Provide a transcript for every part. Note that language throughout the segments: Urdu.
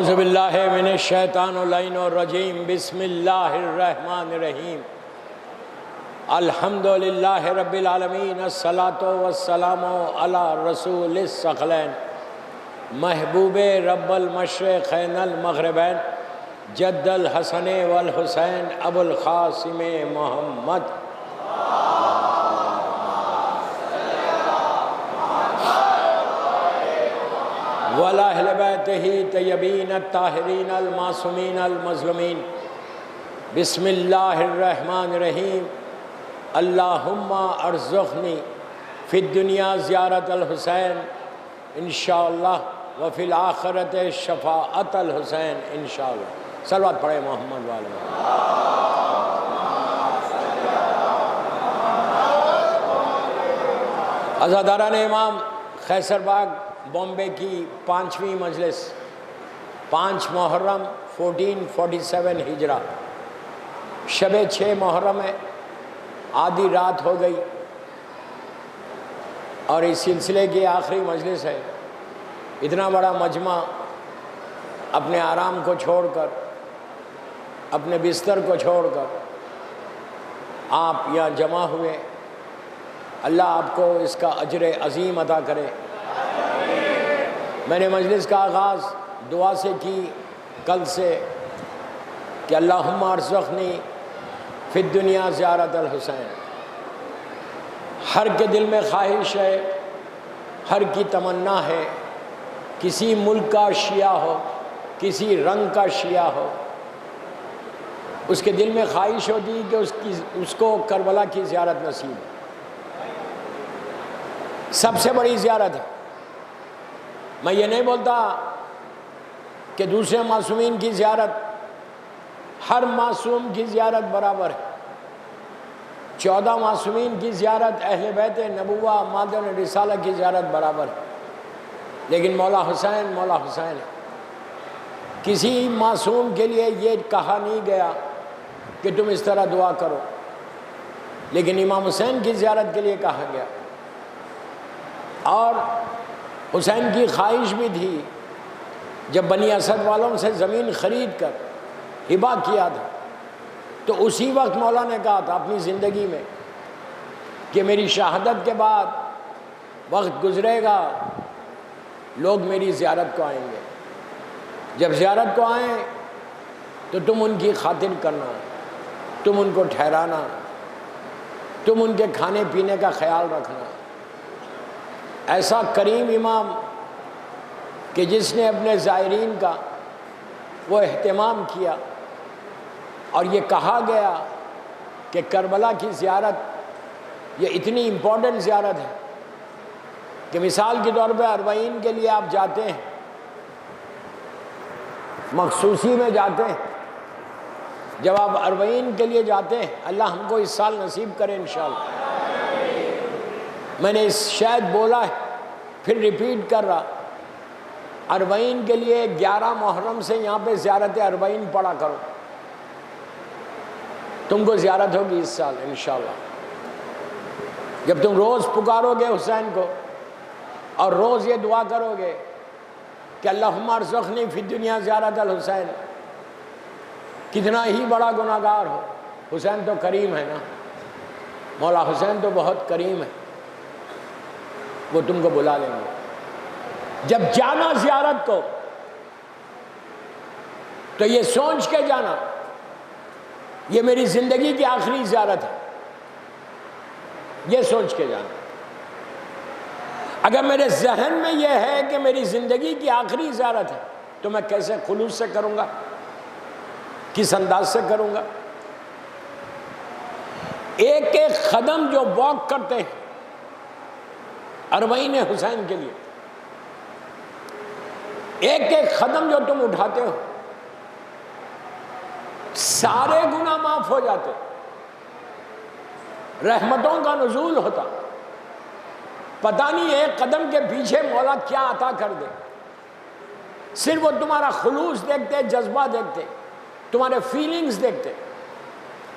اعوذ باللہ من الشیطان اللعین الرجیم بسم اللہ الرحمن الرحیم الحمدللہ رب العالمین الصلاة والسلام علی رسول الثقلین محبوب رب المشرقین المغربین جد الحسن والحسین ابو القاسم محمد وعلی اہل بیتہ طیبین الطاہرین المعصومین المظلومین بسم اللہ الرحمن الرحیم اللہم ارزقنی فی الدنیا زیارت الحسین انشاءاللہ وفی الآخرت شفاعت الحسین انشاءاللہ۔ صلوات پڑھے محمد والے عزاداران امام خیسر باغ بامبے کی 5ویں مجلس 5 محرم 1447 ہجرہ شب 6 محرم ہے، آدھی رات ہو گئی اور اس سلسلے کی آخری مجلس ہے۔ اتنا بڑا مجمع اپنے آرام کو چھوڑ کر، اپنے بستر کو چھوڑ کر آپ یہاں جمع ہوئے، اللہ آپ کو اس کا اجر عظیم عطا کرے۔ میں نے مجلس کا آغاز دعا سے کی کل سے کہ اللہم ارزقنی فی الدنیا زیارت الحسین۔ ہر کے دل میں خواہش ہے، ہر کی تمنا ہے، کسی ملک کا شیعہ ہو، کسی رنگ کا شیعہ ہو، اس کے دل میں خواہش ہوتی ہے کہ اس کو کربلا کی زیارت نصیب ہے۔ سب سے بڑی زیارت ہے۔ میں یہ نہیں بولتا کہ دوسرے معصومین کی زیارت، ہر معصوم کی زیارت برابر ہے۔ 14 معصومین کی زیارت، اہل بیت نبوہ مادن رسالہ کی زیارت برابر ہے، لیکن مولا حسین ہے۔ کسی معصوم کے لیے یہ کہا نہیں گیا کہ تم اس طرح دعا کرو، لیکن امام حسین کی زیارت کے لیے کہا گیا۔ اور حسین کی خواہش بھی تھی، جب بنی اسد والوں سے زمین خرید کر ہبہ کیا تھا تو اسی وقت مولا نے کہا تھا اپنی زندگی میں کہ میری شہادت کے بعد وقت گزرے گا، لوگ میری زیارت کو آئیں گے، جب زیارت کو آئیں تو تم ان کی خاطر کرنا، تم ان کو ٹھہرانا، تم ان کے کھانے پینے کا خیال رکھنا۔ ایسا کریم امام کہ جس نے اپنے زائرین کا وہ اہتمام کیا، اور یہ کہا گیا کہ کربلا کی زیارت یہ اتنی امپورٹنٹ زیارت ہے کہ مثال کے طور پہ 40 کے لیے آپ جاتے ہیں، مخصوصی میں جاتے ہیں، جب آپ 40 کے لیے جاتے ہیں، اللہ ہم کو اس سال نصیب کرے انشاءاللہ۔ میں نے اس شاید بولا ہے، پھر ریپیٹ کر رہا، 40 کے لیے 11 محرم سے یہاں پہ زیارت 40 پڑھا کرو، تم کو زیارت ہوگی اس سال انشاءاللہ۔ جب تم روز پکارو گے حسین کو اور روز یہ دعا کرو گے کہ اللہم ارزقنی فی الدنیا زیارت الحسین، کتنا ہی بڑا گناہگار ہو، حسین تو کریم ہے نا، مولا حسین تو بہت کریم ہے، وہ تم کو بلا لیں گے۔ جب جانا زیارت کو تو یہ سوچ کے جانا یہ میری زندگی کی آخری زیارت ہے، یہ سوچ کے جانا۔ اگر میرے ذہن میں یہ ہے کہ میری زندگی کی آخری زیارت ہے تو میں کیسے خلوص سے کروں گا، کس انداز سے کروں گا؟ ایک ایک قدم جو واک کرتے ہیں 40 حسین کے لیے، ایک ایک قدم جو تم اٹھاتے ہو، سارے گناہ معاف ہو جاتے، رحمتوں کا نزول ہوتا، پتہ نہیں ایک قدم کے پیچھے مولا کیا عطا کر دے۔ صرف وہ تمہارا خلوص دیکھتے، جذبہ دیکھتے، تمہارے فیلنگز دیکھتے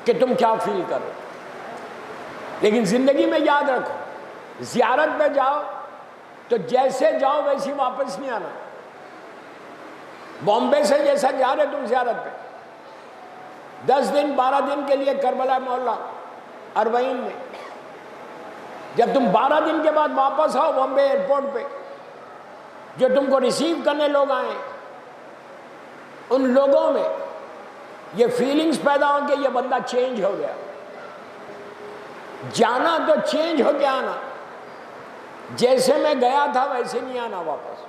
کہ تم کیا فیل کرو۔ لیکن زندگی میں یاد رکھو، زیارت پہ جاؤ تو جیسے جاؤ ویسی واپس نہیں آنا۔ بامبے سے جیسا جا رہے تم زیارت پہ، 10 دن 12 دن کے لیے کربلا مولا اربعین میں، جب تم 12 دن کے بعد واپس آؤ بامبے ایئرپورٹ پہ، جو تم کو ریسیو کرنے لوگ آئے، ان لوگوں میں یہ فیلنگز پیدا ہوں کہ یہ بندہ چینج ہو گیا. جانا تو چینج ہو کے آنا، جیسے میں گیا تھا ویسے نہیں آنا واپس.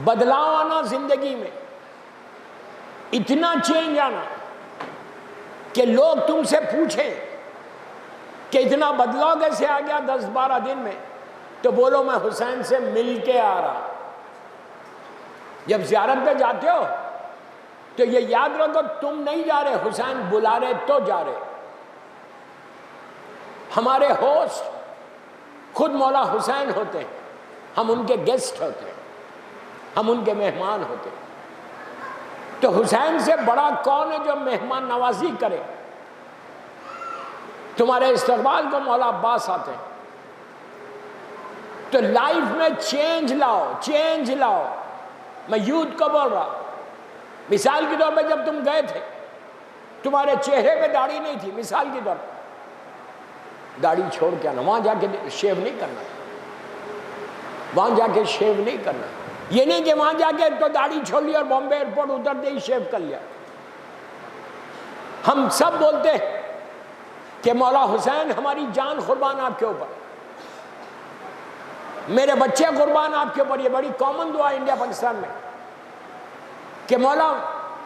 بدلاؤ آنا زندگی میں، اتنا چینج آنا کہ لوگ تم سے پوچھیں کہ اتنا بدلاؤ کیسے آ گیا 10-12 دن میں، تو بولو میں حسین سے مل کے آ رہا. جب زیارت پہ جاتے ہو تو یہ یاد رکھو تم نہیں جا رہے، حسین بلا رہے تو جا رہے. ہمارے ہوسٹ خود مولا حسین ہوتے ہیں، ہم ان کے گیسٹ ہوتے ہیں، ہم ان کے مہمان ہوتے ہیں. تو حسین سے بڑا کون ہے جو مہمان نوازی کرے؟ تمہارے استقبال کو مولا عباس آتے ہیں. تو لائف میں چینج لاؤ، چینج لاؤ. میں یوتھ کو بول رہا، مثال کے طور پہ جب تم گئے تھے تمہارے چہرے پہ داڑھی نہیں تھی، مثال کے طور پہ داڑھی چھوڑ کے آنا، وہاں جا کے شیو نہیں کرنا، وہاں جا کے شیو نہیں کرنا. یہ نہیں کہ وہاں جا کے تو داڑھی چھوڑ لی اور بامبے ایئرپورٹ اترتے ہی شیو کر لیا. ہم سب بولتے ہیں کہ مولا حسین ہماری جان قربان آپ کے اوپر، میرے بچے قربان آپ کے اوپر. یہ بڑی کامن دعا انڈیا پاکستان میں کہ مولا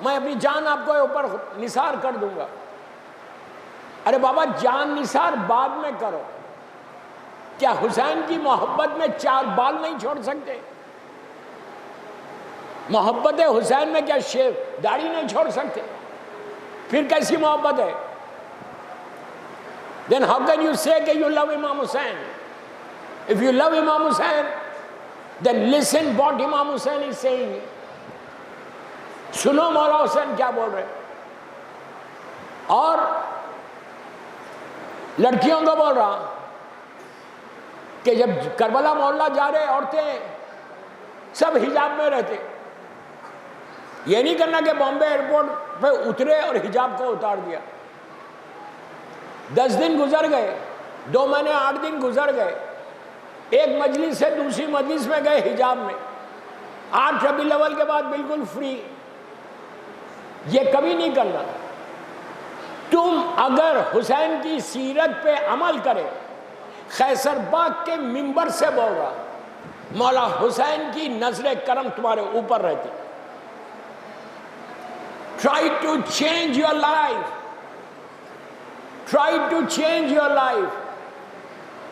میں اپنی جان آپ کو اوپر نثار کر دوں گا. ارے بابا جان نثار بعد میں کرو، کیا حسین کی محبت میں 4 بال نہیں چھوڑ سکتے؟ محبت حسین میں کیا شیو داڑھی نہیں چھوڑ سکتے؟ پھر کیسی محبت ہے؟ then how can you say کہ you love امام حسین؟ if you love امام حسین then listen what امام حسین is saying. سنو مولا حسین کیا بول رہے. اور لڑکیوں کو بول رہا کہ جب کربلا محلہ جا رہے عورتیں سب حجاب میں رہتے. یہ نہیں کرنا کہ بامبے ایئرپورٹ پہ اترے اور حجاب کو اتار دیا. 10 دن گزر گئے، 2 مہینے 8 دن گزر گئے، ایک مجلس سے دوسری مجلس میں گئے حجاب میں، 8 ربیع الاول کے بعد بالکل فری. یہ کبھی نہیں کرنا. تم اگر حسین کی سیرت پہ عمل کرے، خیسر باغ کے منبر سے بول رہا، مولا حسین کی نظر کرم تمہارے اوپر رہتی. Try to change your life. Try to change your life.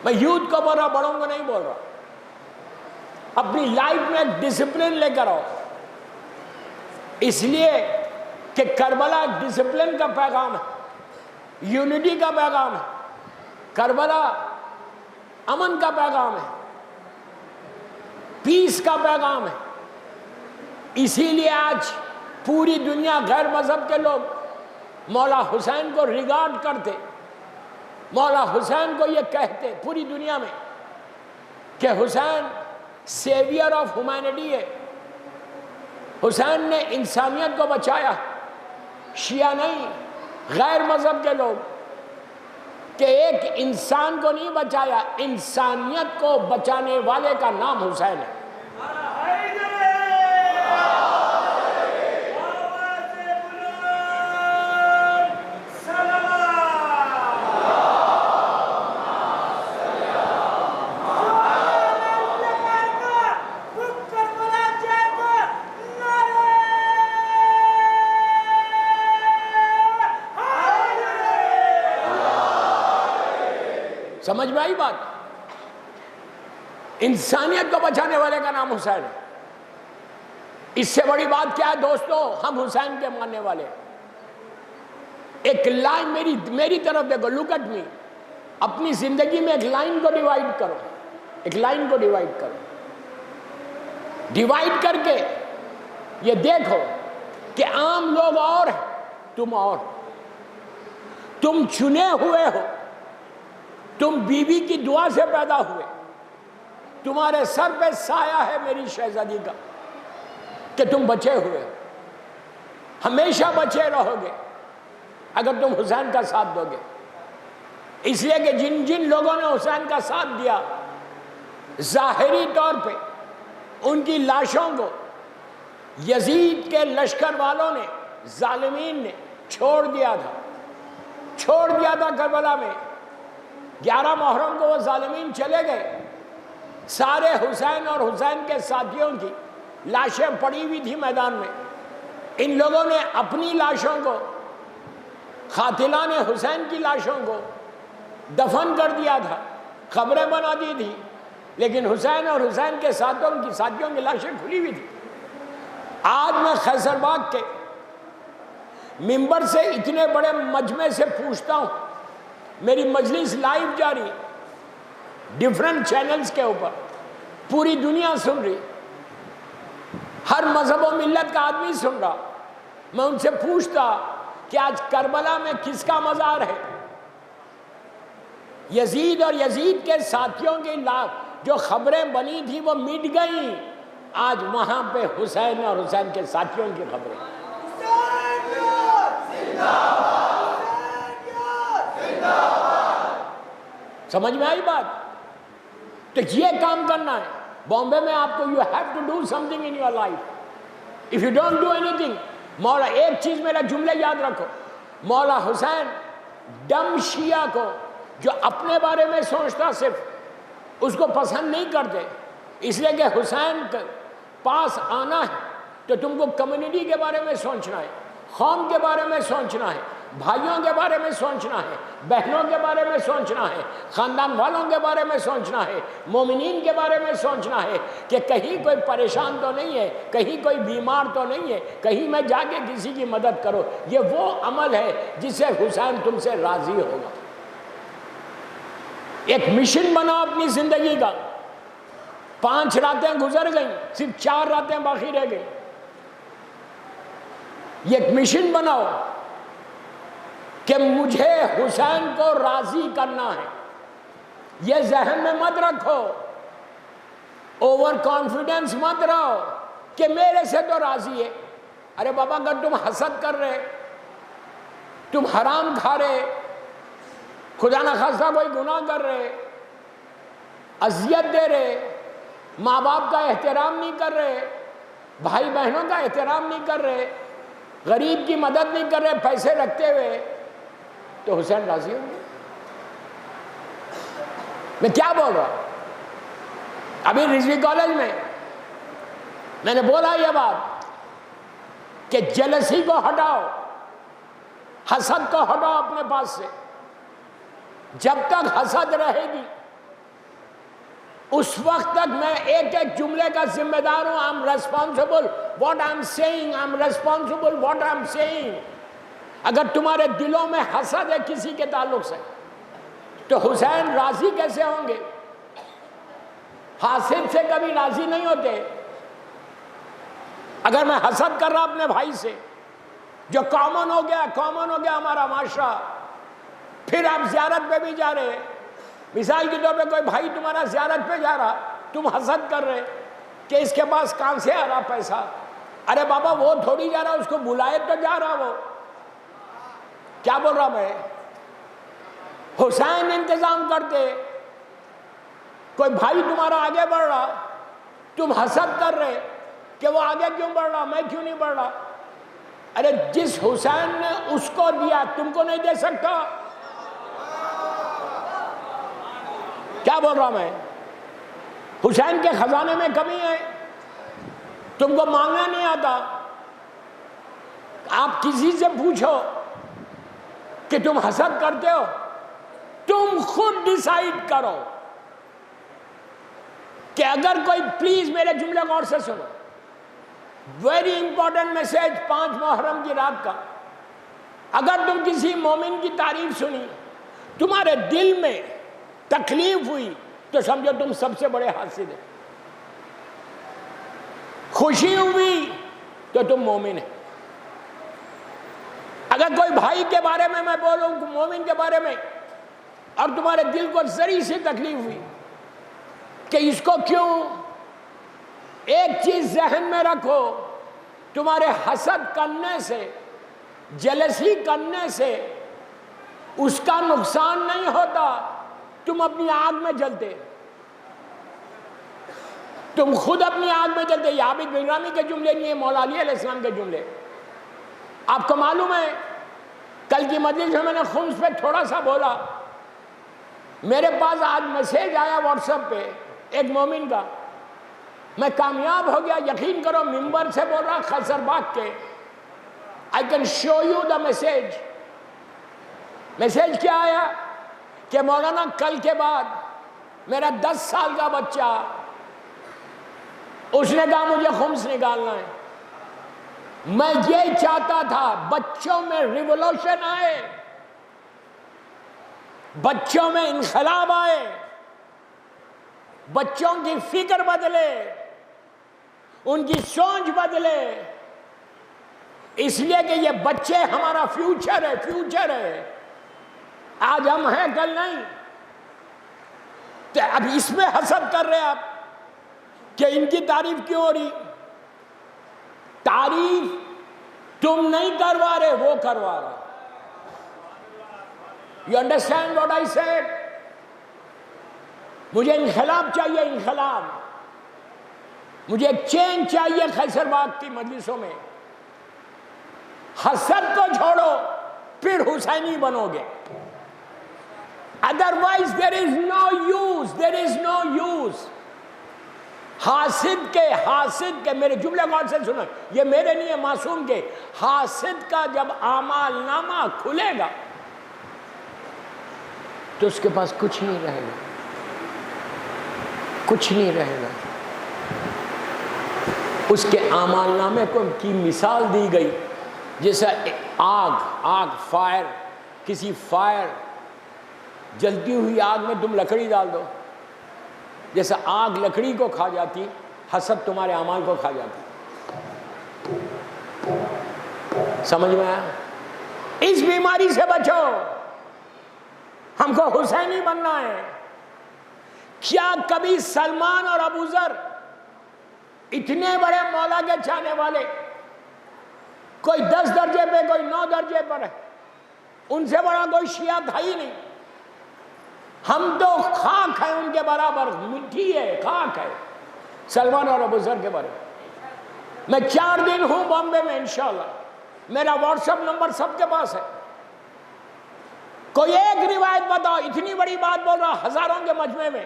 میں یوتھ کو بول رہا، بڑوں کو نہیں بول رہا. اپنی لائف میں ڈسپلن لے کر آؤ، اس لیے کہ کربلا ڈسپلن کا پیغام ہے، یونٹی کا پیغام ہے. کربلا امن کا پیغام ہے، پیس کا پیغام ہے. اسی لیے آج پوری دنیا غیر مذہب کے لوگ مولا حسین کو ریگارڈ کرتے، مولا حسین کو یہ کہتے پوری دنیا میں کہ حسین سیویئر آف ہیومینٹی ہے. حسین نے انسانیت کو بچایا. شیعہ نہیں، غیر مذہب کے لوگ کہ ایک انسان کو نہیں بچایا، انسانیت کو بچانے والے کا نام حسین ہے. سمجھ میں آئی بات؟ انسانیت کو بچانے والے کا نام حسین ہے. اس سے بڑی بات کیا ہے دوستو؟ ہم حسین کے ماننے والے. ایک لائن میری طرف دیکھو، لک ایٹ می. اپنی زندگی میں ایک لائن کو ڈیوائیڈ کرو، ایک لائن کو ڈیوائیڈ کرو. ڈیوائیڈ کر کے یہ دیکھو کہ عام لوگ اور ہیں، تم اور. تم چنے ہوئے ہو، تم بیوی کی دعا سے پیدا ہوئے، تمہارے سر پہ سایہ ہے میری شہزادی کا. کہ تم بچے ہوئے ہو، ہمیشہ بچے رہو گے اگر تم حسین کا ساتھ دو گے۔ اس لیے کہ جن جن لوگوں نے حسین کا ساتھ دیا، ظاہری طور پہ ان کی لاشوں کو یزید کے لشکر والوں نے، ظالمین نے چھوڑ دیا تھا کربلا میں۔ 11 محرم کو وہ ظالمین چلے گئے، سارے حسین اور حسین کے ساتھیوں کی لاشیں پڑی ہوئی تھی میدان میں۔ ان لوگوں نے اپنی لاشوں کو، قاتلان حسین کی لاشوں کو دفن کر دیا تھا، قبریں بنا دی تھی، لیکن حسین اور حسین کے ساتھیوں کی لاشیں کھلی ہوئی تھی۔ آج میں خیصر باغ کے ممبر سے اتنے بڑے مجمع سے پوچھتا ہوں، میری مجلس لائیو جاری، ڈیفرنٹ چینلز کے اوپر، پوری دنیا سن رہی، ہر مذہب و ملت کا آدمی سن رہا۔ میں ان سے پوچھتا کہ آج کربلا میں کس کا مزار ہے؟ یزید اور یزید کے ساتھیوں کی جو خبریں بنی تھی وہ مٹ گئیں، آج وہاں پہ حسین اور حسین کے ساتھیوں کی خبریں۔ سمجھ میں آئی بات؟ تو یہ کام کرنا ہے بامبے میں آپ کو، you have to do something in your life. If you don't do anything، مولا ایک چیز میرا جملے یاد رکھو، مولا حسین ڈم شیعہ کو جو اپنے بارے میں سوچتا صرف، اس کو پسند نہیں کرتے، اس لیے کہ حسین کے پاس آنا ہے تو تم کو کمیونٹی کے بارے میں سوچنا ہے، قوم کے بارے میں سوچنا ہے، بھائیوں کے بارے میں سوچنا ہے، بہنوں کے بارے میں سوچنا ہے، خاندان والوں کے بارے میں سوچنا ہے، مومنین کے بارے میں سوچنا ہے کہ کہیں کوئی پریشان تو نہیں ہے، کہیں کوئی بیمار تو نہیں ہے، کہیں میں جا کے کسی کی مدد کرو۔ یہ وہ عمل ہے جس سے حسین تم سے راضی ہوگا۔ ایک مشن بناؤ اپنی زندگی کا۔ 5 راتیں گزر گئیں، صرف 4 راتیں باقی رہ گئی۔ یہ ایک مشن بناؤ کہ مجھے حسین کو راضی کرنا ہے۔ یہ ذہن میں مت رکھو، اوور کانفیڈنس مت رہو کہ میرے سے تو راضی ہے۔ ارے بابا، اگر تم حسد کر رہے، تم حرام کھا رہے، خدا نخواستہ کوئی گناہ کر رہے، اذیت دے رہے، ماں باپ کا احترام نہیں کر رہے، بھائی بہنوں کا احترام نہیں کر رہے، غریب کی مدد نہیں کر رہے پیسے رکھتے ہوئے، تو حسین راضی ہوں گے؟ میں کیا بول رہا ہوں؟ ابھی رضوی کالج میں نے بولا یہ بات کہ جلسی کو ہٹاؤ، حسد کو ہٹاؤ اپنے پاس سے۔ جب تک حسد رہے گی اس وقت تک میں ایک ایک جملے کا ذمہ دار ہوں۔ I'm responsible what I'm saying, I'm responsible what I'm saying۔ اگر تمہارے دلوں میں حسد ہے کسی کے تعلق سے تو حسین راضی کیسے ہوں گے؟ حاسد سے کبھی راضی نہیں ہوتے۔ اگر میں حسد کر رہا اپنے بھائی سے، جو کامن ہو گیا ہمارا معاشرہ، پھر آپ زیارت پہ بھی جا رہے، مثال کے طور پہ کوئی بھائی تمہارا زیارت پہ جا رہا، تم حسد کر رہے کہ اس کے پاس کہاں سے آ رہا پیسہ۔ ارے بابا، وہ تھوڑی جا رہا، اس کو بلائے تو جا رہا۔ وہ کیا بول رہا میں؟ حسین انتظام کرتے۔ کوئی بھائی تمہارا آگے بڑھ رہا، تم حسد کر رہے کہ وہ آگے کیوں بڑھ رہا، میں کیوں نہیں بڑھ رہا۔ ارے جس حسین نے اس کو دیا تم کو نہیں دے سکتا؟ کیا بول رہا میں؟ حسین کے خزانے میں کمی ہے، تم کو مانگنا نہیں آتا۔ آپ کسی سے پوچھو کہ تم حسد کرتے ہو، تم خود ڈیسائیڈ کرو کہ اگر کوئی، پلیز میرے جملے غور سے سنو، ویری امپورٹنٹ میسج 5 محرم کی رات کا، اگر تم کسی مومن کی تعریف سنی، تمہارے دل میں تکلیف ہوئی، تو سمجھو تم سب سے بڑے حاسد ہیں۔ خوشی ہوئی تو تم مومن ہیں۔ اگر کوئی بھائی کے بارے میں بولوں، مومن کے بارے میں، اور تمہارے دل کو ذری سی تکلیف ہوئی کہ اس کو کیوں، ایک چیز ذہن میں رکھو تمہارے حسد کرنے سے، جیلسی کرنے سے اس کا نقصان نہیں ہوتا، تم اپنی آگ میں جلتے، تم خود اپنی آگ میں جلتے۔ یہ عابد بن رامی کے جملے نہیں ہیں، مولا علی علیہ السلام کے جملے۔ آپ کو معلوم ہے کل کی مجلس میں نے خمس پہ تھوڑا سا بولا، میرے پاس آج میسیج آیا واٹس ایپ پہ ایک مومن کا، میں کامیاب ہو گیا، یقین کرو ممبر سے بول رہا خیصر باغ کے۔ I can show you the message۔ Message کیا آیا کہ مولانا کل کے بعد میرا 10 سال کا بچہ، اس نے کہا مجھے خمس نکالنا ہے۔ میں یہ چاہتا تھا بچوں میں ریولوشن آئے، بچوں میں انقلاب آئے، بچوں کی فکر بدلے، ان کی سوچ بدلے، اس لیے کہ یہ بچے ہمارا فیوچر ہے، فیوچر ہے۔ آج ہم ہیں کل نہیں، تو اب اس میں حسد کر رہے آپ کہ ان کی تعریف کیوں ہو رہی؟ تعریف تم نہیں کروا رہے، وہ کروا رہا۔ You understand what I said؟ مجھے انقلاب چاہیے، انقلاب، مجھے ایک چینج چاہیے خیصر باغ کی مجلسوں میں۔ حسد کو چھوڑو پھر حسینی بنو گے، otherwise there is no use، there is no use۔ حاسد کے میرے جملے غور سے سنیں، یہ میرے نہیں ہے، معصوم کے۔ حاسد کا جب اعمال نامہ کھلے گا تو اس کے پاس کچھ نہیں رہے گا، کچھ نہیں رہے گا۔ اس کے اعمال نامے کو کی مثال دی گئی جیسا آگ فائر، کسی فائر جلتی ہوئی آگ میں تم لکڑی ڈال دو، جیسا آگ لکڑی کو کھا جاتی، حسد تمہارے اعمال کو کھا جاتی۔ سمجھ میں آیا؟ اس بیماری سے بچو، ہم کو حسینی بننا ہے۔ کیا کبھی سلمان اور ابو ذر اتنے بڑے مولا کے چاہنے والے، کوئی 10 درجے پہ، کوئی 9 درجے پر ہے، ان سے بڑا کوئی شیعہ تھا ہی نہیں۔ ہم تو خاک ہیں ان کے برابر، مٹی ہے، خاک ہے سلمان اور ابو ذر کے بارے میں۔ 4 دن ہوں بامبے میں انشاءاللہ، میرا واٹس ایپ نمبر سب کے پاس ہے۔ کوئی ایک روایت بتاؤ، اتنی بڑی بات بول رہا ہزاروں کے مجمع میں،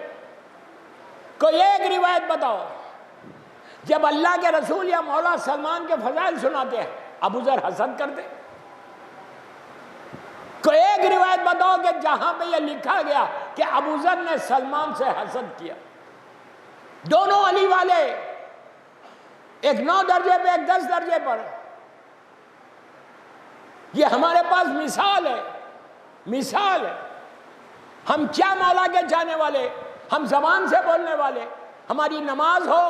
کوئی ایک روایت بتاؤ جب اللہ کے رسول یا مولا سلمان کے فضائل سناتے ہیں ابو ذر حسد کرتے؟ کوئی ایک روایت بتاؤ کہ جہاں پہ یہ لکھا گیا کہ ابو ذر نے سلمان سے حسد کیا؟ دونوں علی والے، ایک 9 درجے پہ، ایک 10 درجے پر۔ یہ ہمارے پاس مثال ہے، مثال ہے۔ ہم کیا مولا کے چاہنے والے، ہم زبان سے بولنے والے، ہماری نماز ہو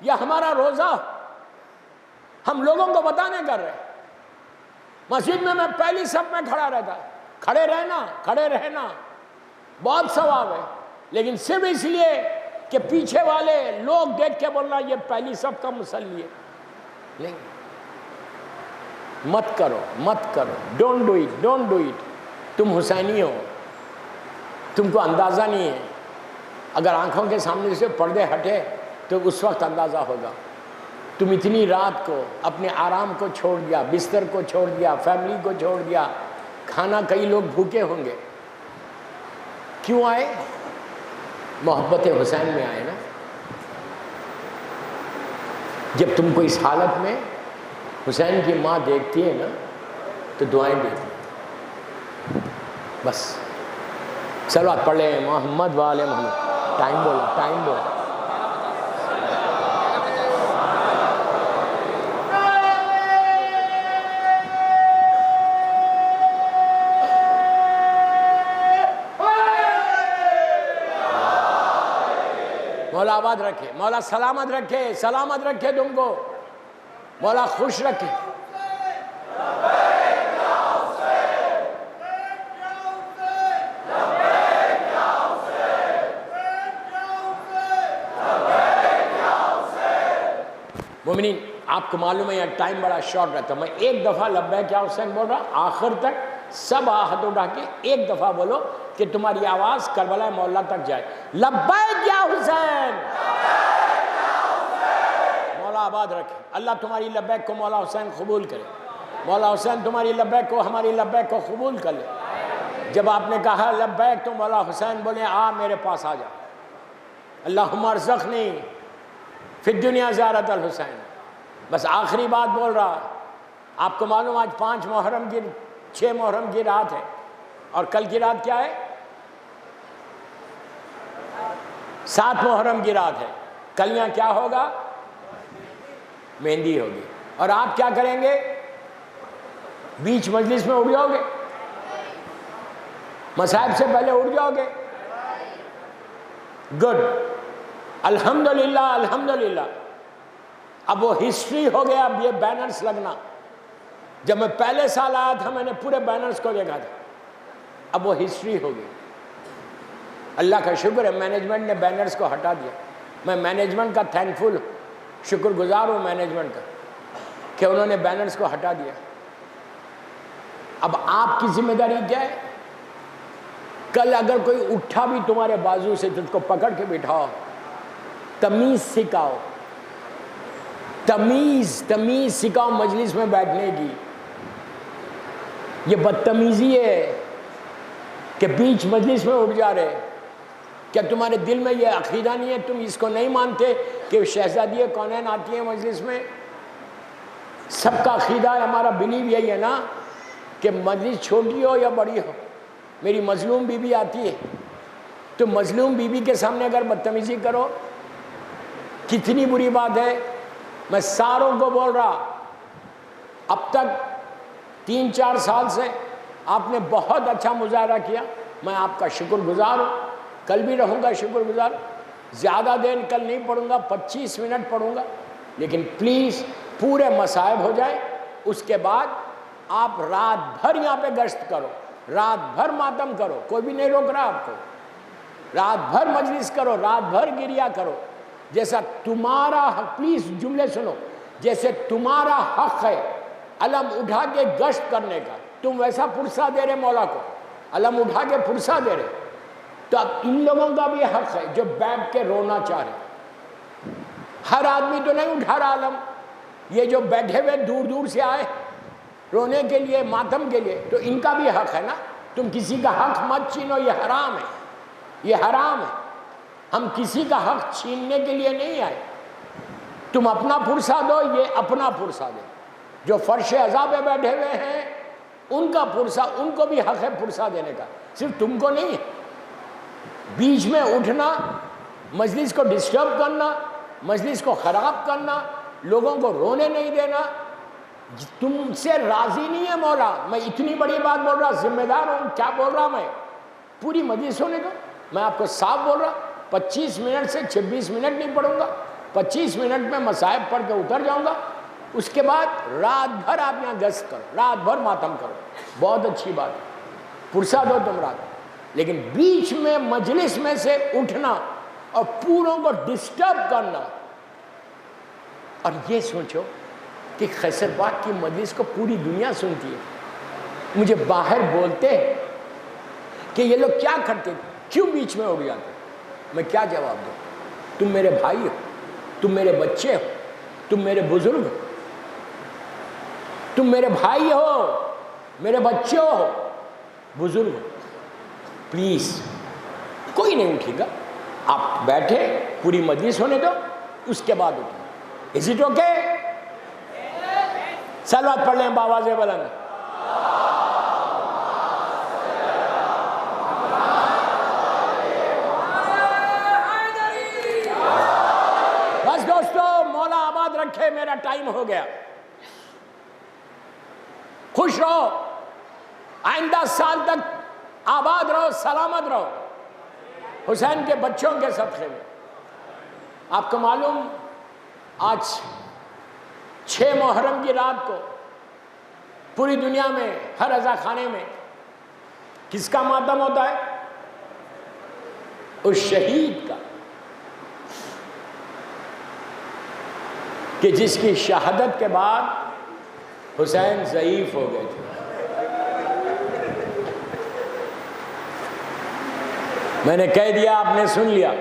یا ہمارا روزہ ہو، ہم لوگوں کو بتانے کر رہے ہیں۔ مسجد میں پہلی صف میں کھڑا رہتا، کھڑے رہنا بہت ثواب ہے، لیکن صرف اس لیے کہ پیچھے والے لوگ دیکھ کے بولنا یہ پہلی صف کا مصلی ہے، نہیں، مت کرو، ڈونٹ ڈو اٹ۔ تم حسینی ہو، تم کو اندازہ نہیں ہے، اگر آنکھوں کے سامنے سے پردے ہٹے تو اس وقت اندازہ ہوگا۔ تم اتنی رات کو اپنے آرام کو چھوڑ دیا، بستر کو چھوڑ دیا، فیملی کو چھوڑ دیا، کھانا کئی لوگ بھوکے ہوں گے، کیوں آئے؟ محبت حسین میں آئے نا۔ جب تم کو اس حالت میں حسین کی ماں دیکھتی ہے نا تو دعائیں دیتی ہے۔ بس صلوات پڑھ لیں محمد والے محمد۔ ٹائم بولا۔ مولا آباد رکھے، مولا سلامت رکھے تم کو، مولا خوش رکھے۔ مومنین آپ کو معلوم ہے یہ ٹائم بڑا شارٹ رہتا ہے، میں ایک دفعہ لبیک یا حسین بول رہا، آخر تک سب ہاتھ اٹھا کے ایک دفعہ بولو کہ تمہاری آواز کربلا مولا تک جائے، لبیک یا حسین، مولا آباد رکھے، اللہ تمہاری لبیک کو مولا حسین قبول کرے، مولا حسین تمہاری لبیک کو ہماری لبیک کو قبول کر لے۔ جب آپ نے کہا لبیک تو مولا حسین بولے آ میرے پاس آ جا، اللہم ارزقنی فی الدنیا زیارت الحسین۔ بس آخری بات بول رہا، آپ کو معلوم آج 6 محرم کی رات ہے، اور کل کی رات کیا ہے؟ 7 محرم کی رات ہے۔ کل یہاں کیا ہوگا؟ مہندی ہوگی، اور آپ کیا کریں گے؟ بیچ مجلس میں اٹھ جاؤ گے؟ مصائب سے پہلے اٹھ جاؤ گے؟ گڈ، الحمدللہ الحمدللہ۔ اب وہ ہسٹری ہو گیا، اب یہ بینرز لگنا، جب میں پہلے سال آیا تھا میں نے پورے بینرز کو دیکھا تھا، اب وہ ہسٹری ہو گئی۔ اللہ کا شکر ہے مینجمنٹ نے بینرز کو ہٹا دیا، میں مینجمنٹ کا تھینکفل ہوں، شکر گزار ہوں مینجمنٹ کا کہ انہوں نے بینرز کو ہٹا دیا۔ اب آپ کی ذمہ داری کیا ہے؟ کل اگر کوئی اٹھا بھی تمہارے بازو سے تو اس کو پکڑ کے بٹھاؤ، تمیز سکھاؤ، تمیز سکھاؤ مجلس میں بیٹھنے کی۔ یہ بدتمیزی ہے کہ بیچ مجلس میں اٹھ جا رہے۔ کیا تمہارے دل میں یہ عقیدہ نہیں ہے، تم اس کو نہیں مانتے کہ شہزادی کونین آتی ہیں مجلس میں؟ سب کا عقیدہ ہے، ہمارا بلیو یہی ہے نا کہ مجلس چھوٹی ہو یا بڑی ہو، میری مظلوم بی بی آتی ہے، تو مظلوم بی بی کے سامنے اگر بدتمیزی کرو کتنی بری بات ہے۔ میں ساروں کو بول رہا، اب تک 3-4 سال سے آپ نے بہت اچھا مظاہرہ کیا، میں آپ کا شکر گزار ہوں، کل بھی رہوں گا شکر گزار۔ زیادہ دیر کل نہیں پڑھوں گا، 25 منٹ پڑھوں گا، لیکن پلیز پورے مصائب ہو جائے، اس کے بعد آپ رات بھر یہاں پہ گشت کرو، رات بھر ماتم کرو، کوئی بھی نہیں روک رہا آپ کو، رات بھر مجلس کرو، رات بھر گریا کرو، جیسا تمہارا حق، پلیز جملے سنو، جیسے تمہارا حق ہے علم اٹھا کے گشت کرنے کا، تم ویسا پرسہ دے رہے مولا کو، علم اٹھا کے پرسہ دے رہے، تو اب ان لوگوں کا بھی حق ہے جو بیٹھ کے رونا چاہ رہے۔ ہر آدمی تو نہیں اٹھا رہا علم، یہ جو بیٹھے ہوئے دور دور سے آئے رونے کے لیے، ماتم کے لیے، تو ان کا بھی حق ہے نا۔ تم کسی کا حق مت چھینو، یہ حرام ہے، یہ حرام ہے۔ ہم کسی کا حق چھیننے کے لیے نہیں آئے، تم اپنا پرسہ دو، یہ اپنا پرسہ دے۔ جو فرش عزا پہ بیٹھے ہوئے ہیں ان کا پرسہ، ان کو بھی حق ہے پرسہ دینے کا، صرف تم کو نہیں ہے۔ بیچ میں اٹھنا، مجلس کو ڈسٹرب کرنا، مجلس کو خراب کرنا، لوگوں کو رونے نہیں دینا، تم سے راضی نہیں ہے مولا۔ میں اتنی بڑی بات بول رہا، ذمہ دار ہوں، کیا بول رہا میں؟ پوری مجلس ہونے دو، میں آپ کو صاف بول رہا، 25 منٹ سے 26 منٹ نہیں پڑھوں گا، 25 منٹ میں مصائب پڑھ کے اتر جاؤں گا، اس کے بعد رات بھر آپ یہاں گشت کرو، رات بھر ماتم کرو، بہت اچھی بات ہے، پرسہ دو تم رات۔ لیکن بیچ میں مجلس میں سے اٹھنا اور پوروں کو ڈسٹرب کرنا، اور یہ سوچو کہ خیصر پاک کی مجلس کو پوری دنیا سنتی ہے، مجھے باہر بولتے ہیں کہ یہ لوگ کیا کرتے، کیوں بیچ میں اڑ جاتے، میں کیا جواب دوں؟ تم میرے بھائی ہو، تم میرے بچے ہو، تم میرے بزرگ ہو، تم میرے بھائی ہو، میرے بچے ہو، بزرگ ہو، پلیز کوئی نہیں اٹھے گا، آپ بیٹھے پوری مجلس ہونے دو، اس کے بعد اٹھیں۔ Is it okay؟ صلوات پڑھ لیں بآواز بلند۔ بس دوستو، مولا آباد رکھے، میرا ٹائم ہو گیا، خوش رہو، آئندہ سال تک آباد رہو، سلامت رہو، حسین کے بچوں کے صدقے میں۔ آپ کو معلوم آج 6 محرم کی رات کو پوری دنیا میں ہر عزا خانے میں کس کا ماتم ہوتا ہے؟ اس شہید کا۔ کہ جس کی شہادت کے بعد حسین ضعیف ہو گئے تھے. میں نے کہہ دیا، آپ نے سن لیا.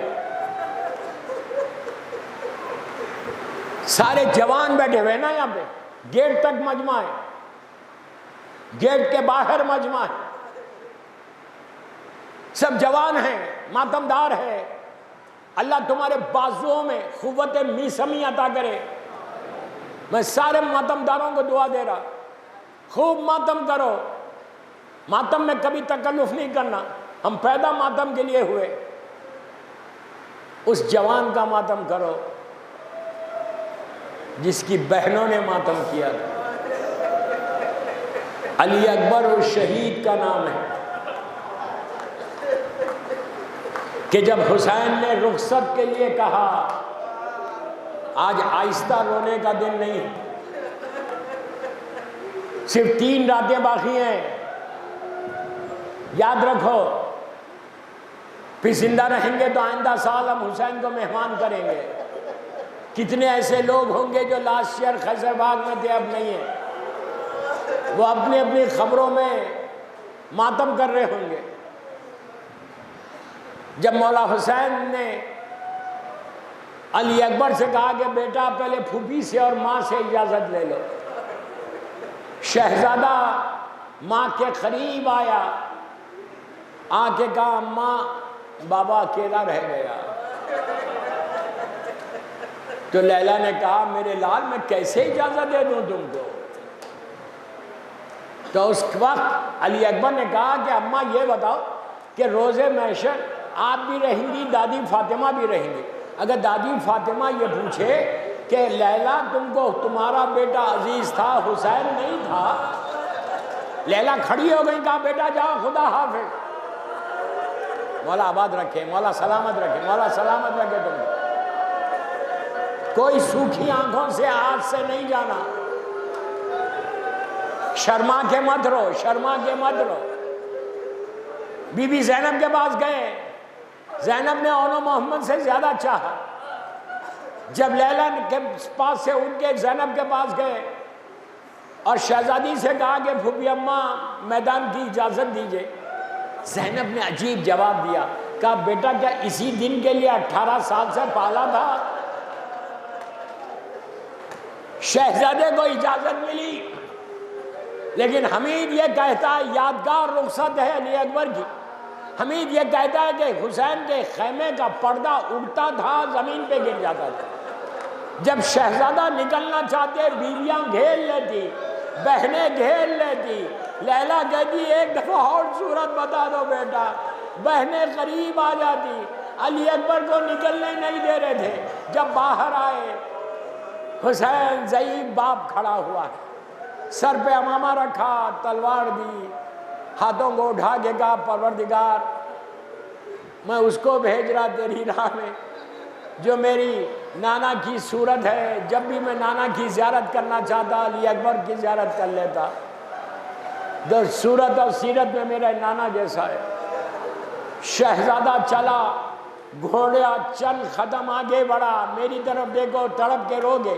سارے جوان بیٹھے ہوئے نا یہاں پہ، گیٹ تک مجمع ہے، گیٹ کے باہر مجمع ہے، سب جوان ہیں، ماتمدار ہے. اللہ تمہارے بازوؤں میں قوت میسمی عطا کرے. میں سارے ماتمداروں کو دعا دے رہا، خوب ماتم کرو. ماتم میں کبھی تکلف نہیں کرنا. ہم پیدا ماتم کے لیے ہوئے. اس جوان کا ماتم کرو جس کی بہنوں نے ماتم کیا تھا. علی اکبر اس شہید کا نام ہے کہ جب حسین نے رخصت کے لیے کہا، آج آہستہ رونے کا دن نہیں ہے، صرف 3 راتیں باقی ہیں، یاد رکھو. پھر زندہ رہیں گے تو آئندہ سال ہم حسین کو مہمان کریں گے. کتنے ایسے لوگ ہوں گے جو لاسٹ ایئر خیبر باغ میں تھے، اب نہیں ہیں، وہ اپنی اپنی خبروں میں ماتم کر رہے ہوں گے. جب مولا حسین نے علی اکبر سے کہا کہ بیٹا پہلے پھوپھی سے اور ماں سے اجازت لے لو، شہزادہ ماں کے قریب آیا، آ کے کہا اماں بابا اکیلا رہ گیا. تو لیلا نے کہا میرے لال میں کیسے اجازت دے دوں تم کو. تو اس وقت علی اکبر نے کہا کہ اماں یہ بتاؤ کہ روز محشر آپ بھی رہیں گی، دادی فاطمہ بھی رہیں گی. اگر دادی فاطمہ یہ پوچھے کہ لیلا تم کو تمہارا بیٹا عزیز تھا، حسین نہیں تھا، لیلا کھڑی ہو گئی، کہا بیٹا جاؤ خدا حافظ. مولا آباد رکھے، مولا سلامت رکھے، مولا سلامت رکھے. تم کوئی سوکھی آنکھوں سے آج سے نہیں جانا. شرما کے مت رو، شرما کے مت رو. بی بی زینب کے پاس گئے، زینب نے اونو محمد سے زیادہ چاہا. جب لیلا کے پاس سے اٹھ کے زینب کے پاس گئے اور شہزادی سے کہا کہ پھوپھی اماں میدان کی اجازت دیجئے، زینب نے عجیب جواب دیا، کہا بیٹا کیا اسی دن کے لیے 18 سال سے پالا تھا؟ شہزادے کو اجازت ملی، لیکن حمید یہ کہتا ہے، یادگار رخصت ہے علی اکبر کی، حمید یہ کہتا ہے کہ حسین کے خیمے کا پردہ اڑتا تھا، زمین پہ گر جاتا تھا. جب شہزادہ نکلنا چاہتے بیویاں گھیر لیتی، بہنیں گھیر لیتی. لیلا کہتی ایک دفعہ اور صورت بتا دو بیٹا، بہنیں قریب آ جاتی. علی اکبر کو نکلنے نہیں دے رہے تھے. جب باہر آئے، حسین ضعیف باپ کھڑا ہوا ہے، سر پہ امامہ رکھا، تلوار دی، ہاتھوں کو اٹھا کے کہا پروردگار میں اس کو بھیج رہا تیری راہ میں جو میری نانا کی صورت ہے. جب بھی میں نانا کی زیارت کرنا چاہتا علی اکبر کی زیارت کر لیتا. جو صورت اور سیرت میں میرا نانا جیسا ہے. شہزادہ چلا، گھوڑا چند قدم آگے بڑھا، میری طرف دیکھو تڑپ کے روگے.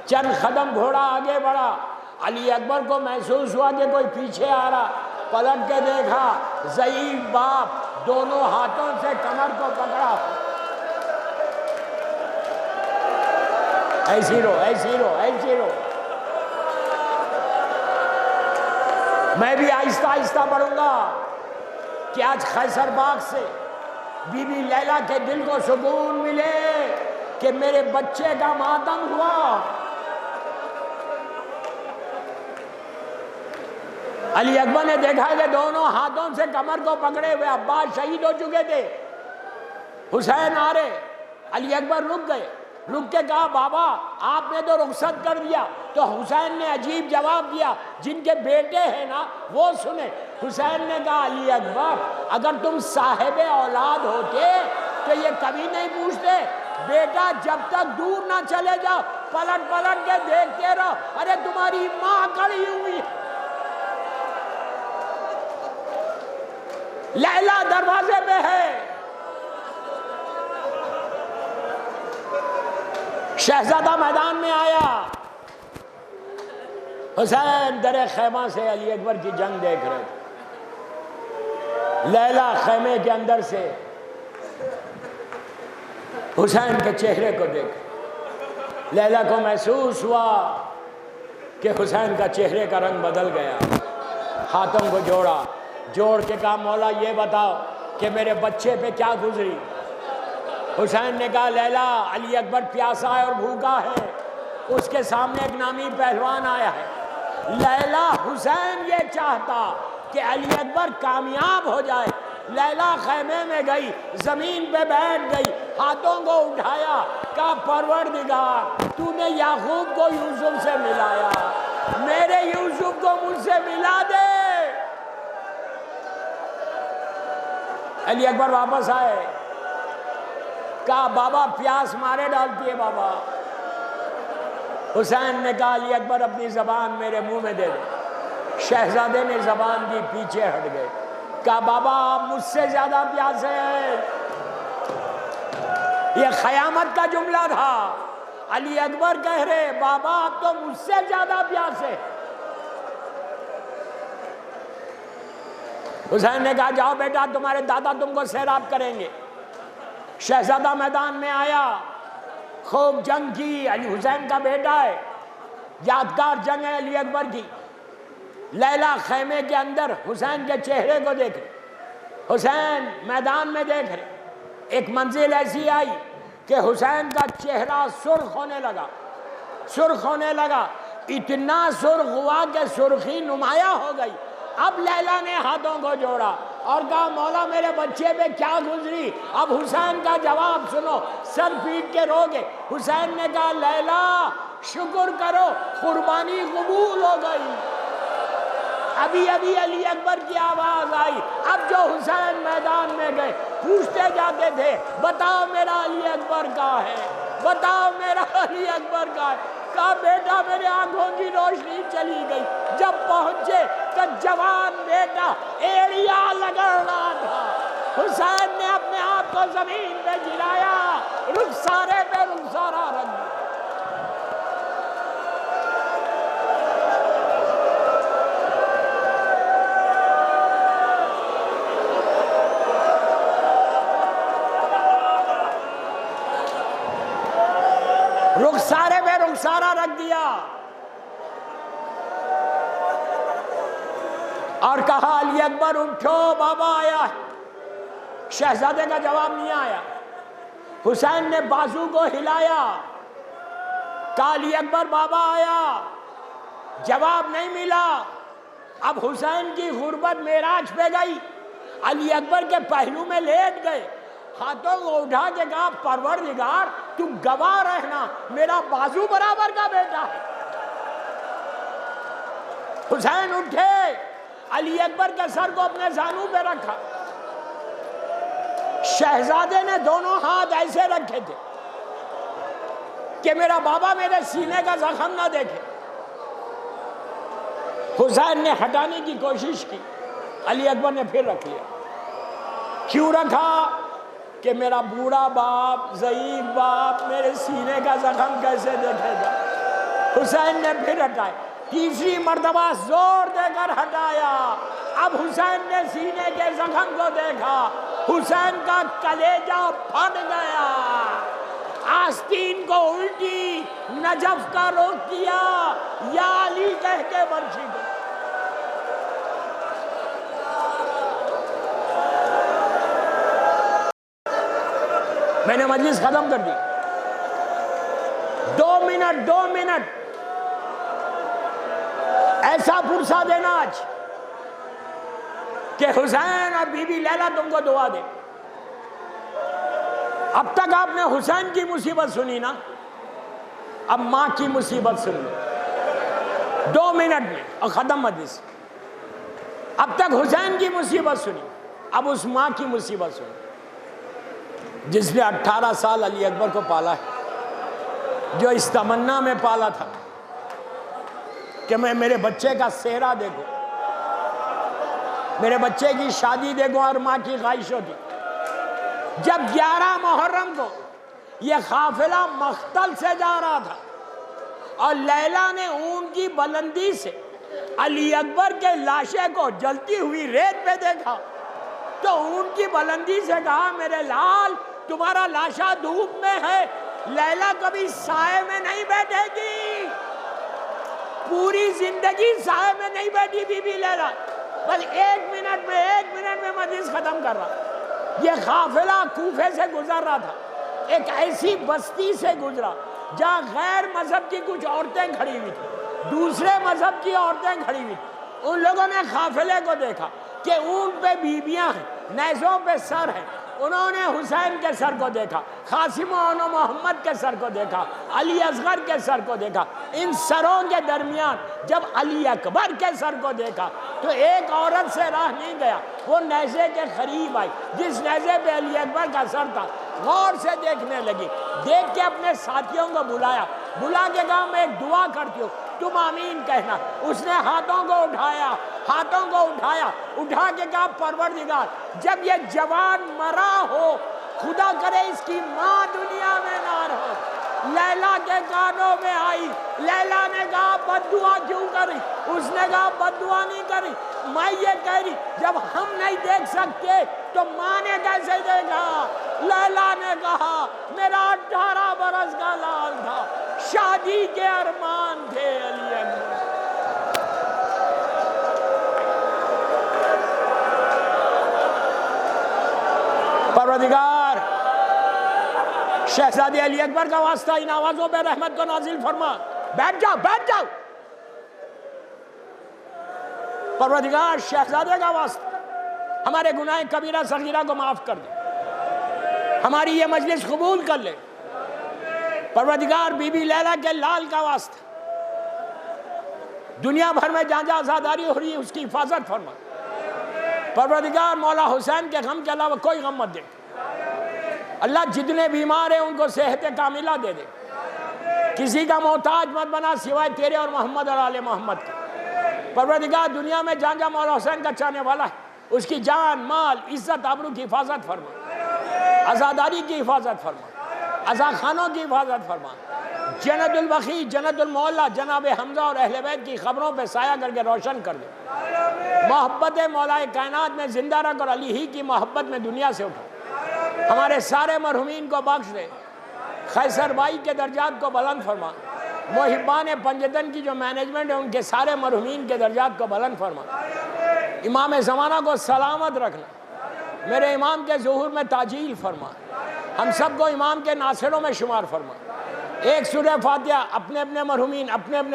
چند قدم گھوڑا آگے بڑھا، علی اکبر کو محسوس ہوا کہ کوئی پیچھے آ رہا. پلٹ کے دیکھا، ضعیف باپ دونوں ہاتھوں سے کمر کو پکڑا. ایسی رو، ایسی رو، ایسی رو. میں بھی آہستہ آہستہ بڑھوں گا کہ آج خیبر باغ سے بی بی لیلا کے دل کو سکون ملے کہ میرے بچے کا ماتم ہوا. علی اکبر نے دیکھا کہ دونوں ہاتھوں سے کمر کو پکڑے ہوئے عباس شہید ہو چکے تھے، حسین آ رہے. علی اکبر رک گئے، رک کے کہا بابا آپ نے تو رخصت کر دیا. تو حسین نے عجیب جواب دیا، جن کے بیٹے ہیں نا وہ سنیں. حسین نے کہا علی اکبر اگر تم صاحب اولاد ہوتے تو یہ کبھی نہیں پوچھتے، بیٹا جب تک دور نہ چلے جاؤ پلٹ پلٹ کے دیکھتے رہو. ارے تمہاری ماں کھڑی ہوئی، لیلا دروازے پہ ہے. شہزادہ میدان میں آیا، حسین در خیمہ سے علی اکبر کی جنگ دیکھ رہے تھے، لیلا خیمے کے اندر سے حسین کے چہرے کو دیکھ، لیلا کو محسوس ہوا کہ حسین کا چہرے کا رنگ بدل گیا، ہاتھوں کو جوڑا، جوڑ کے کہا مولا یہ بتاؤ کہ میرے بچے پہ کیا گزری؟ حسین نے کہا لیلا علی اکبر پیاسا ہے اور بھوکا ہے، اس کے سامنے ایک نامی پہلوان آیا ہے۔ لیلا حسین یہ چاہتا کہ علی اکبر کامیاب ہو جائے، لیلا خیمے میں گئی، زمین پہ بیٹھ گئی، ہاتھوں کو اٹھایا، کہا پروردگار تو نے یعقوب کو یوسف سے ملایا، میرے یوسف کو مجھ سے ملا دے۔ علی اکبر واپس آئے، کہا بابا پیاس مارے ڈالتی ہے بابا۔ حسین نے کہا علی اکبر اپنی زبان میرے منہ میں دے دے۔ شہزادے نے زبان دی، پیچھے ہٹ گئے، کہا بابا آپ مجھ سے زیادہ پیاسے ہیں۔ یہ قیامت کا جملہ تھا، علی اکبر کہہ رہے بابا آپ تو مجھ سے زیادہ پیاسے۔ حسین نے کہا جاؤ بیٹا تمہارے دادا تم کو سیراب کریں گے۔ شہزادہ میدان میں آیا، خوب جنگ کی، علی حسین کا بیٹا ہے، یادگار جنگ ہے علی اکبر کی۔ لیلا خیمے کے اندر حسین کے چہرے کو دیکھ رہے، حسین میدان میں دیکھ رہے۔ ایک منزل ایسی آئی کہ حسین کا چہرہ سرخ ہونے لگا، سرخ ہونے لگا، اتنا سرخ ہوا کہ سرخی نمایاں ہو گئی۔ اب لیلا نے ہاتھوں کو جوڑا اور کہا مولا میرے بچے پہ کیا گزری؟ اب حسین کا جواب سنو، سر پیٹ کے رو گے۔ حسین نے کہا لیلا شکر کرو قربانی قبول ہو گئی۔ ابھی ابھی علی اکبر کی آواز آئی۔ اب جو حسین میدان میں گئے پوچھتے جاتے تھے بتاؤ میرا علی اکبر کہاں ہے، بتاؤ میرا علی اکبر کہاں ہے؟ کہا بیٹا میرے آنکھوں کی روشنی چلی گئی، جب پہنچے تو جوان بیٹا ایڑیا لگڑ رہا تھا۔ حسین نے اپنے آپ کو زمین پہ گرایا، رخسارے پہ رخسارہ رکھ دیا۔ رخسارے پہ رخسارہ رکھ دیا اور کہا علی اکبر اٹھو بابا آیا ہے۔ شہزادے کا جواب نہیں آیا۔ حسین نے بازو کو ہلایا، کہا علی اکبر بابا آیا، جواب نہیں ملا۔ اب حسین کی غربت معراج پہ گئی، علی اکبر کے پہلو میں لیٹ گئے، ہاتھوں کو اٹھا کے کہا پروردگار تو گواہ رہنا میرا بازو برابر کا بیٹا ہے۔ حسین اٹھے، علی اکبر کے سر کو اپنے زانو پہ رکھا، شہزادے نے دونوں ہاتھ ایسے رکھے تھے کہ میرا بابا میرے سینے کا زخم نہ دیکھے۔ حسین نے ہٹانے کی کوشش کی، علی اکبر نے پھر رکھ لیا۔ کیوں رکھا؟ کہ میرا بوڑھا باپ، ضعیف باپ میرے سینے کا زخم کیسے دیکھے گا۔ حسین نے پھر ہٹایا، تیسری مرتبہ زور دے کر ہٹایا۔ اب حسین نے سینے کے زخم کو دیکھا، حسین کا کلیجہ پھٹ گیا، آستین کو الٹی، نجف کا رخ کیا، یا علی کہہ کے برچھی کو۔ میں نے مجلس ختم کر دی۔ 2 منٹ ایسا پرسا دینا آج کہ حسین اور بی بی لیلا تم کو دعا دے۔ اب تک آپ نے حسین کی مصیبت سنی نا، اب ماں کی مصیبت سن لو 2 منٹ میں اور ختم مجلس۔ اب تک حسین کی مصیبت سنی، اب اس ماں کی مصیبت سنی جس نے 18 سال علی اکبر کو پالا ہے، جو اس تمنا میں پالا تھا کہ میں میرے بچے کا چہرہ دیکھوں، میرے بچے کی شادی دیکھوں، اور ماں کی خواہش ہوتی۔ جب 11 محرم کو یہ قافلہ مقتل سے جا رہا تھا اور لیلا نے اونٹ کی بلندی سے علی اکبر کے لاشے کو جلتی ہوئی ریت پہ دیکھا تو اونٹ کی بلندی سے کہا میرے لال تمہارا لاشا دھوپ میں ہے، لیلا کبھی سائے میں نہیں بیٹھے گی، پوری زندگی سائے میں نہیں بیٹھی بی بی لیلا، بس ایک منٹ میں مجلس ختم کر رہا۔ یہ قافلہ کوفے سے گزر رہا تھا، ایک ایسی بستی سے گزرا جہاں غیر مذہب کی کچھ عورتیں کھڑی ہوئی تھیں، دوسرے مذہب کی عورتیں کھڑی ہوئی تھیں۔ ان لوگوں نے قافلے کو دیکھا کہ اونٹ پہ بیبیاں ہیں، نیزوں پہ سر ہیں، انہوں نے حسین کے سر کو دیکھا، قاسم و محمد کے سر کو دیکھا، علی اصغر کے سر کو دیکھا، ان سروں کے درمیان جب علی اکبر کے سر کو دیکھا تو ایک عورت سے راہ نہیں گیا، وہ نیزے کے قریب آئی، جس نیزے پہ علی اکبر کا سر تھا غور سے دیکھنے لگی، دیکھ کے اپنے ساتھیوں کو بلا کے کہا میں ایک دعا کرتی ہوں تم آمین کہنا۔ اس نے ہاتھوں کو اٹھایا، اٹھا کے کہا پروردگار جب یہ جوان مرا ہو خدا کرے اس کی ماں دنیا میں نہ رہو۔ لیلا کے کانوں میں آئی، لیلا نے کہا بد دعا کیوں کری؟ اس نے کہا بد دعا نہیں کری، میں یہ کہہ رہی جب ہم نہیں دیکھ سکتے تو ماں نے کیسے دیکھا؟ لیلا نے کہا میرا 18 برس کا لال تھا، شادی کے ارمان تھے علی اکبر۔ پروردگار شہزادے علی اکبر کا واسطہ ان آوازوں پہ رحمت کو نازل فرما۔ بیٹھ جاؤ پروردگار شہزادے کا واسطہ ہمارے گناہ کبیرہ صغیرہ کو معاف کر دے، ہماری یہ مجلس قبول کر لے۔ پروردگار بی بی لیلا کے لال کا واسطہ دنیا بھر میں جہاں جہاں آزاداری ہو رہی ہے اس کی حفاظت فرما۔ پروردگار مولا حسین کے غم کے علاوہ کوئی غم مت دے۔ اللہ جتنے بیمار ہیں ان کو صحت کاملہ دے دے، کسی کا محتاج مت بنا سوائے تیرے اور محمد اور آل محمد کے۔ پروردگار دنیا میں جہاں جہاں مولا حسین کا چاہنے والا ہے اس کی جان مال عزت آبرو کی حفاظت فرما، عزاداری کی حفاظت فرما، عزا خانوں کی حفاظت فرما، جنت البقیع جنت المعلا جناب حمزہ اور اہل بیت کی خبروں پہ سایہ کر کے روشن کر دے۔ محبت مولا کائنات میں زندہ رکھ اور علی ہی کی محبت میں دنیا سے اٹھا، ہمارے سارے مرحومین کو بخش دے، قیصر بھائی کے درجات کو بلند فرما، محبان پنجتن کی جو مینجمنٹ ہے ان کے سارے مرحومین کے درجات کو بلند فرما، امام زمانہ کو سلامت رکھنا، میرے امام کے ظہور میں تاجیل فرما، ہم سب کو امام کے ناصروں میں شمار فرما۔ ایک سورہ فاتحہ اپنے اپنے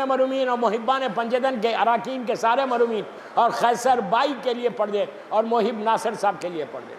مرحومین اور محبان پنجتن کے اراکین کے سارے مرحومین اور قیصر بائی کے لیے پڑھ دے اور محب ناصر صاحب کے لیے پڑھ دے۔